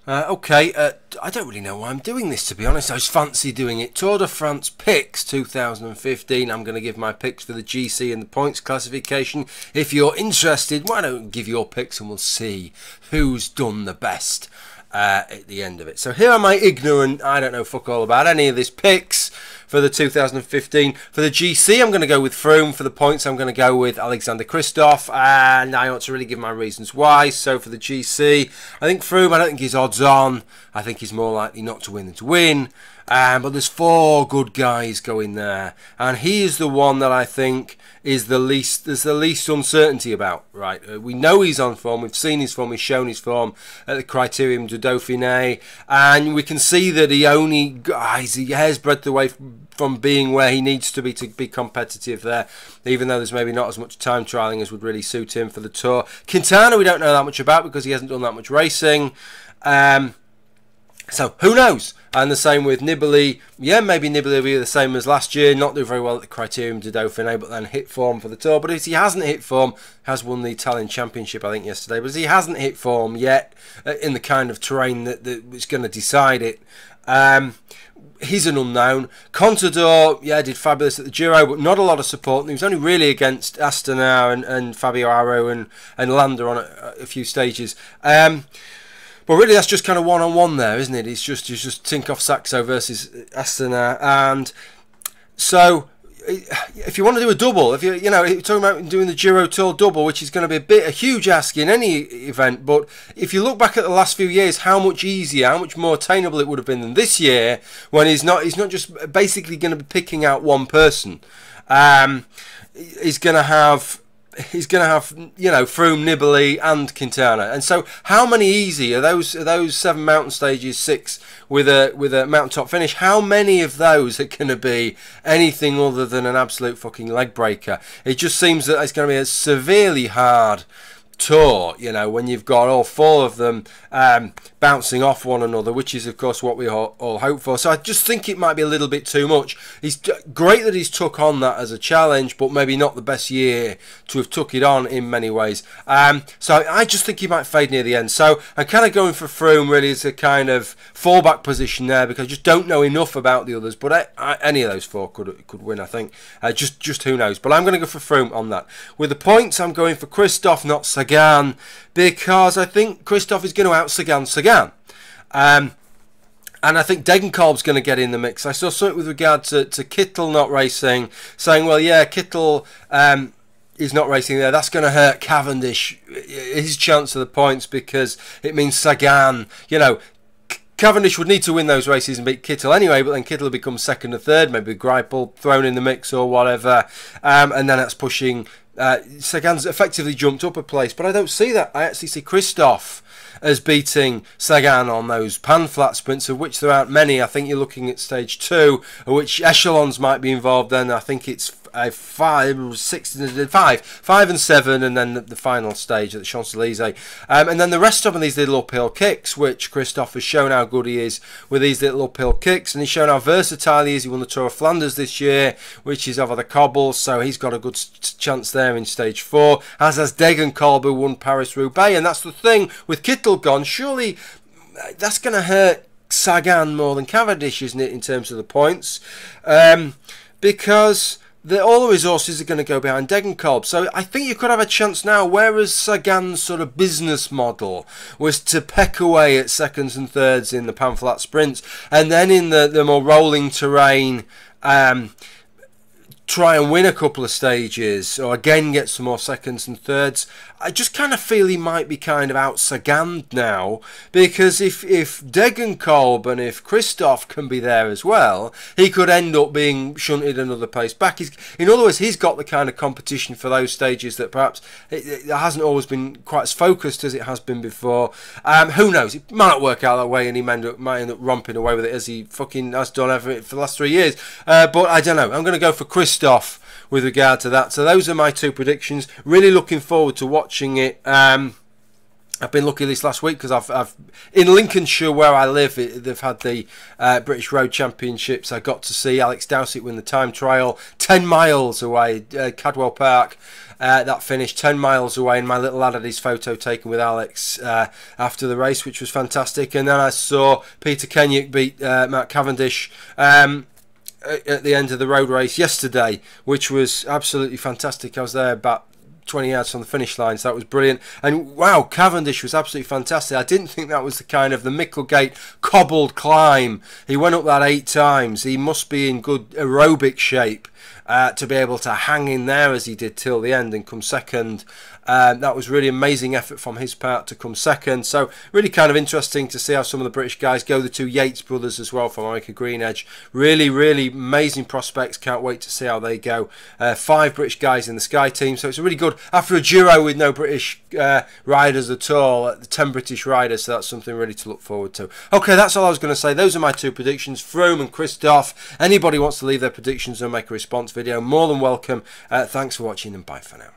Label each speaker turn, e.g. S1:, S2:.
S1: I don't really know why I'm doing this, to be honest. I just fancy doing it. Tour de France picks 2015. I'm going to give my picks for the GC and the points classification. If you're interested, why don't you give your picks and we'll see who's done the best at the end of it. So here are my ignorant, I don't know fuck all about any of this picks for the 2015. For the GC, I'm going to go with Froome. For the points, I'm going to go with Alexander Kristoff, and I ought to really give my reasons why. So for the GC, I think Froome, I don't think he's odds on. I think he's more likely not to win than to win. But there's 4 good guys going there, and he is the one that I think is there's the least uncertainty about. Right, we know he's on form. We've seen his form. He's shown his form at the Criterium du Dauphiné, and we can see that he's a hair's breadth away from being where he needs to be competitive there, even though there's maybe not as much time trialling as would really suit him for the Tour. Quintana, we don't know that much about because he hasn't done that much racing. So who knows? And the same with Nibali. Yeah, maybe Nibali will be the same as last year. Not do very well at the Criterium du Dauphiné, but then hit form for the Tour. But if he hasn't hit form, has won the Italian Championship, I think, yesterday. But if he hasn't hit form yet in the kind of terrain that is going to decide it, he's an unknown. Contador, yeah, did fabulous at the Giro, but not a lot of support. And he was only really against Astana and Fabio Aru and Landa on a few stages. But really, that's just kind of one-on-one there, isn't it? It's just Tinkoff Saxo versus Astana, and so if you want to do a double, if you're talking about doing the Giro Tour double, which is going to be a huge ask in any event, but if you look back at the last few years, how much easier, how much more attainable it would have been than this year, when he's not just basically going to be picking out one person. He's going to have Froome, Nibali and Quintana, and so how many easy are those 7 mountain stages, 6 with a mountaintop finish? How many of those are going to be anything other than an absolute fucking leg breaker? It just seems that it's going to be a severely hard Tour, when you've got all 4 of them bouncing off one another, which is of course what we all hope for. So I just think it might be a little bit too much. He's great that he's took on that as a challenge, but maybe not the best year to have took it on in many ways. So I just think he might fade near the end. So I'm kind of going for Froome really as a kind of fallback position there, because I just don't know enough about the others. But any of those 4 could win, I think. Just who knows. But I'm going to go for Froome on that. With the points, I'm going for Kristoff, not Sagan, because I think Kristoff is going to out-Sagan Sagan. And I think Degenkolb's going to get in the mix. I saw something with regard to Kittel not racing, saying, well, yeah, Kittel is not racing there. That's going to hurt Cavendish, his chance of the points, because it means Sagan, Cavendish would need to win those races and beat Kittel anyway, but then Kittel will become 2nd or 3rd, maybe Greipel thrown in the mix or whatever, and then that's pushing. Sagan's effectively jumped up a place, but I don't see that. I actually see Kristoff as beating Sagan on those pan flat sprints, of which there aren't many. I think you're looking at stage 2, which echelons might be involved. Then I think it's 5, 6, 5 and 7, and then the final stage at the Champs-Élysées, and then the rest of them, these little uphill kicks, which Kristoff has shown how good he is with these little uphill kicks, and he's shown how versatile he is. He won the Tour of Flanders this year, which is over the cobbles, so he's got a good chance there in stage 4, as has Degenkolb, who won Paris-Roubaix. And that's the thing with Kittel gone, surely that's going to hurt Sagan more than Cavendish, isn't it, in terms of the points, because all the resources are going to go behind Degenkolb. So I think you could have a chance now, whereas Sagan's sort of business model was to peck away at 2nds and 3rds in the pan flat sprints, and then in the more rolling terrain try and win a couple of stages, or again get some more 2nds and 3rds. I just kind of feel he might be kind of out Sagan now, because if Degenkolb and if Kristoff can be there as well, he could end up being shunted another pace back. In other words, he's got the kind of competition for those stages that perhaps it hasn't always been quite as focused as it has been before. Who knows? It might not work out that way, and he might end up romping away with it as he fucking has done for the last 3 years. But I don't know. I'm going to go for Kristoff with regard to that. So those are my 2 predictions. Really looking forward to watching it. I've been lucky this last week because I've in Lincolnshire where I live. They've had the British Road Championships. I got to see Alex Dowsett win the time trial 10 miles away, Cadwell Park. That finished 10 miles away, and my little lad had his photo taken with Alex after the race, which was fantastic. And then I saw Peter Kenyon beat Matt Cavendish at the end of the road race yesterday, which was absolutely fantastic. I was there about 20 yards from the finish line, so that was brilliant. And wow, Cavendish was absolutely fantastic. I didn't think that was the kind of the Micklegate cobbled climb. He went up that 8 times. He must be in good aerobic shape to be able to hang in there as he did till the end and come second. That was really amazing effort from his part to come second. So really kind of interesting to see how some of the British guys go. The 2 Yates brothers as well from America Green Edge. Really, really amazing prospects. Can't wait to see how they go. 5 British guys in the Sky team. So it's a really good, after a Giro with no British riders at all, 10 British riders. So that's something really to look forward to. Okay, that's all I was going to say. Those are my 2 predictions, Froome and Kristoff. Anybody wants to leave their predictions or make a response video, more than welcome. Thanks for watching and bye for now.